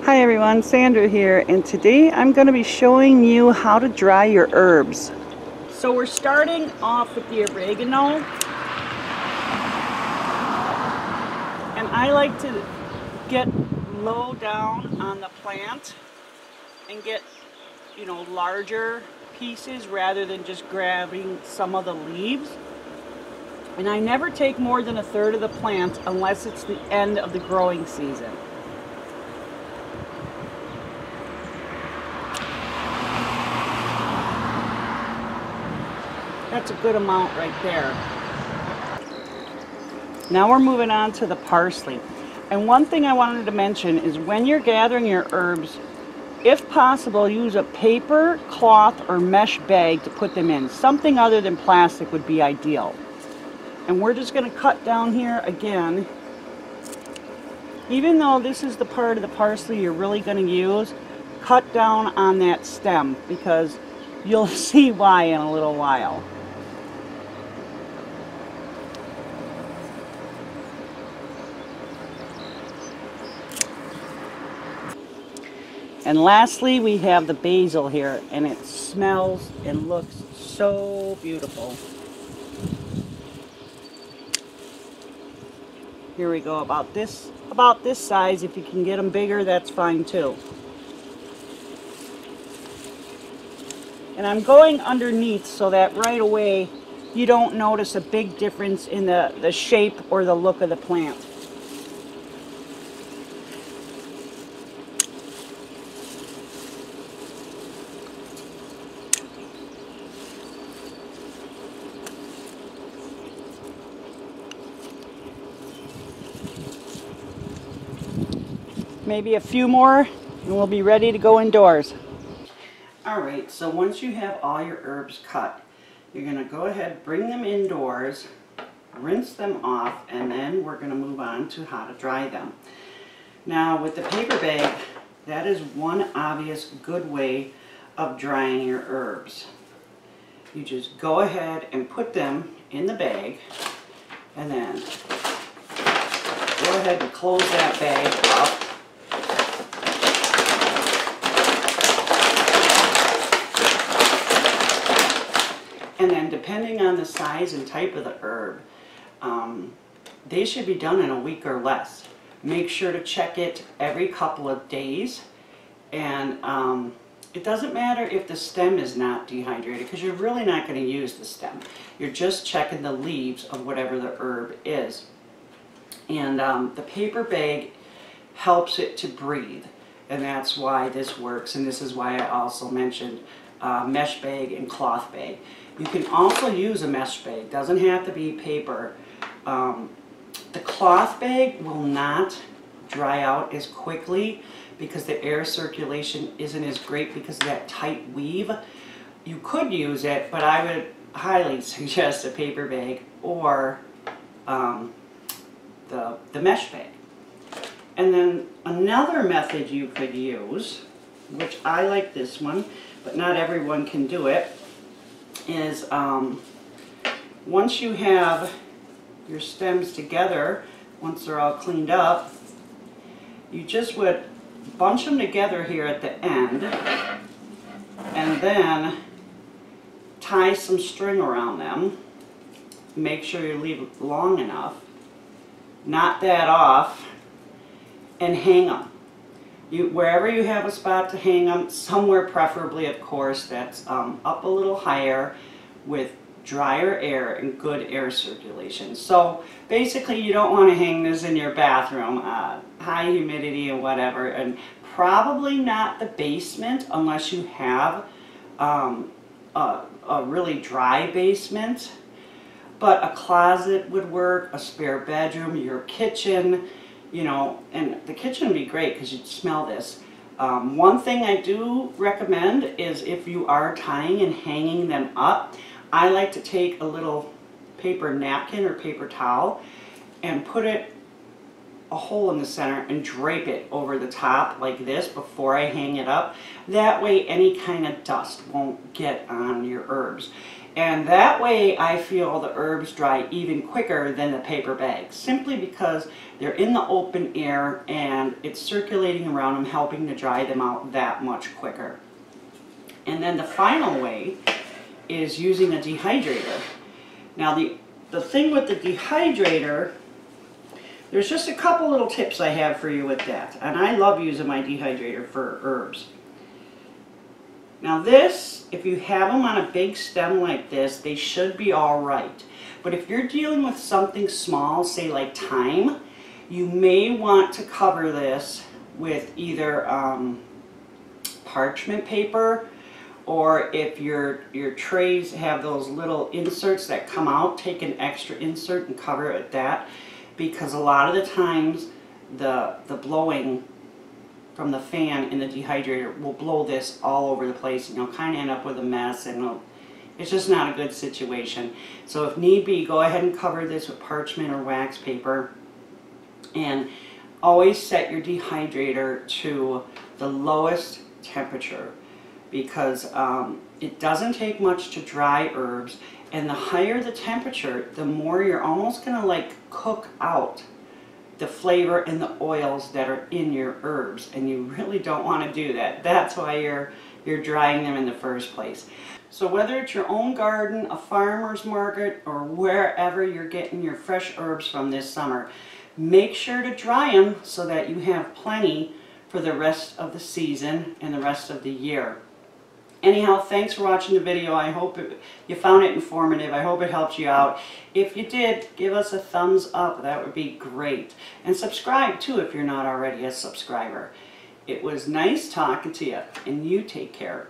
Hi everyone, Sandra here, and today I'm going to be showing you how to dry your herbs. So we're starting off with the oregano, and I like to get low down on the plant and get, larger pieces rather than just grabbing some of the leaves. And I never take more than a third of the plant unless it's the end of the growing season. That's a good amount right there. Now we're moving on to the parsley. And one thing I wanted to mention is when you're gathering your herbs, if possible, use a paper, cloth, or mesh bag to put them in. Something other than plastic would be ideal. And we're just going to cut down here again. Even though this is the part of the parsley you're really going to use, cut down on that stem because you'll see why in a little while. And lastly, we have the basil here, and it smells and looks so beautiful. Here we go, about this size. If you can get them bigger, that's fine too. And I'm going underneath so that right away you don't notice a big difference in the shape or the look of the plant. Maybe a few more and we'll be ready to go indoors. Alright, so once you have all your herbs cut, you're going to go ahead, bring them indoors, rinse them off, and then we're going to move on to how to dry them. Now with the paper bag, that is one obvious good way of drying your herbs. You just go ahead and put them in the bag, and then go ahead and close that bag up. And then depending on the size and type of the herb, they should be done in a week or less. Make sure to check it every couple of days. And it doesn't matter if the stem is not dehydrated because you're really not going to use the stem. You're just checking the leaves of whatever the herb is. And the paper bag helps it to breathe. And that's why this works. And this is why I also mentioned mesh bag and cloth bag. You can also use a mesh bag. Doesn't have to be paper. The cloth bag will not dry out as quickly because the air circulation isn't as great because of that tight weave. You could use it, but I would highly suggest a paper bag or the mesh bag. And then another method you could use, which I like this one, but not everyone can do it, is once you have your stems together, once they're all cleaned up, you just would bunch them together here at the end and then tie some string around them. Make sure you leave it long enough, knot that off, and hang them. Wherever you have a spot to hang them, somewhere preferably, of course, that's up a little higher with drier air and good air circulation. So basically you don't want to hang this in your bathroom, high humidity and whatever, and probably not the basement unless you have a really dry basement. But a closet would work, a spare bedroom, your kitchen. And the kitchen would be great because you'd smell this. One thing I do recommend is if you are tying and hanging them up, I like to take a little paper napkin or paper towel and put it a hole in the center and drape it over the top like this before I hang it up. That way any kind of dust won't get on your herbs. And that way I feel the herbs dry even quicker than the paper bags, simply because they're in the open air and it's circulating around them, helping to dry them out that much quicker. And then the final way is using a dehydrator. Now the thing with the dehydrator, there's just a couple little tips I have for you with that. And I love using my dehydrator for herbs. Now this, if you have them on a big stem like this, they should be all right. But if you're dealing with something small, say like thyme, you may want to cover this with either parchment paper, or if your trays have those little inserts that come out, take an extra insert and cover it with that, because a lot of the times the blowing from the fan in the dehydrator will blow this all over the place, and you'll kind of end up with a mess, and it's just not a good situation. So if need be, go ahead and cover this with parchment or wax paper, and always set your dehydrator to the lowest temperature, because it doesn't take much to dry herbs, and the higher the temperature, the more you're almost going to like cook out the flavor and the oils that are in your herbs, and you really don't want to do that. That's why you're drying them in the first place. So whether it's your own garden, a farmer's market, or wherever you're getting your fresh herbs from this summer, make sure to dry them so that you have plenty for the rest of the season and the rest of the year. Anyhow, thanks for watching the video. I hope you found it informative. I hope it helped you out. If you did, give us a thumbs up. That would be great. And subscribe too if you're not already a subscriber. It was nice talking to you, and you take care.